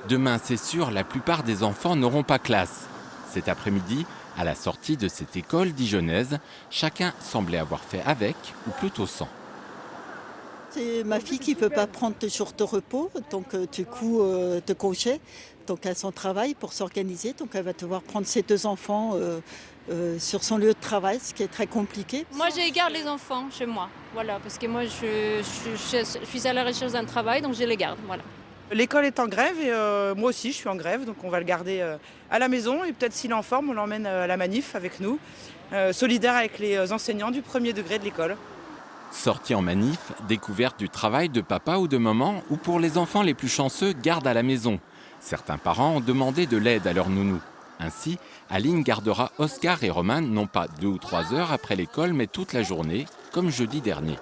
Demain, c'est sûr, la plupart des enfants n'auront pas classe. Cet après-midi, à la sortie de cette école dijonnaise, chacun semblait avoir fait avec, ou plutôt sans. C'est ma fille qui ne peut pas prendre de jours de repos, donc du coup, de congé. Donc à son travail pour s'organiser. Donc elle va devoir prendre ses deux enfants sur son lieu de travail, ce qui est très compliqué. Moi, je garde les enfants chez moi, voilà, parce que moi, je suis à la recherche d'un travail, donc je les garde, voilà. L'école est en grève et moi aussi je suis en grève, donc on va le garder à la maison et peut-être s'il est en forme, on l'emmène à la manif avec nous, solidaire avec les enseignants du premier degré de l'école. Sortie en manif, découverte du travail de papa ou de maman, ou pour les enfants les plus chanceux, garde à la maison. Certains parents ont demandé de l'aide à leur nounou. Ainsi, Aline gardera Oscar et Roman non pas 2 ou 3 heures après l'école, mais toute la journée, comme jeudi dernier.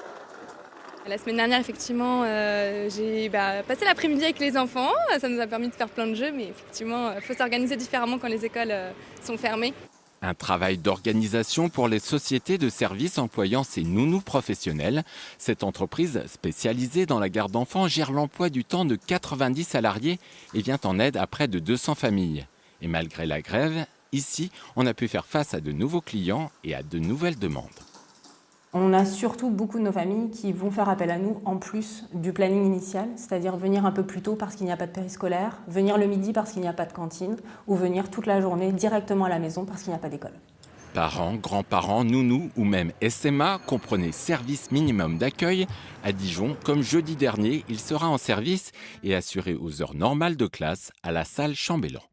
La semaine dernière, effectivement, j'ai passé l'après-midi avec les enfants. Ça nous a permis de faire plein de jeux, mais effectivement, il faut s'organiser différemment quand les écoles sont fermées. Un travail d'organisation pour les sociétés de services employant ces nounous professionnels. Cette entreprise spécialisée dans la garde d'enfants gère l'emploi du temps de 90 salariés et vient en aide à près de 200 familles. Et malgré la grève, ici, on a pu faire face à de nouveaux clients et à de nouvelles demandes. On a surtout beaucoup de nos familles qui vont faire appel à nous en plus du planning initial, c'est-à-dire venir un peu plus tôt parce qu'il n'y a pas de périscolaire, venir le midi parce qu'il n'y a pas de cantine, ou venir toute la journée directement à la maison parce qu'il n'y a pas d'école. Parents, grands-parents, nounous ou même SMA, comprenez service minimum d'accueil. À Dijon, comme jeudi dernier, il sera en service et assuré aux heures normales de classe à la salle Chambellan.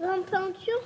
En peinture,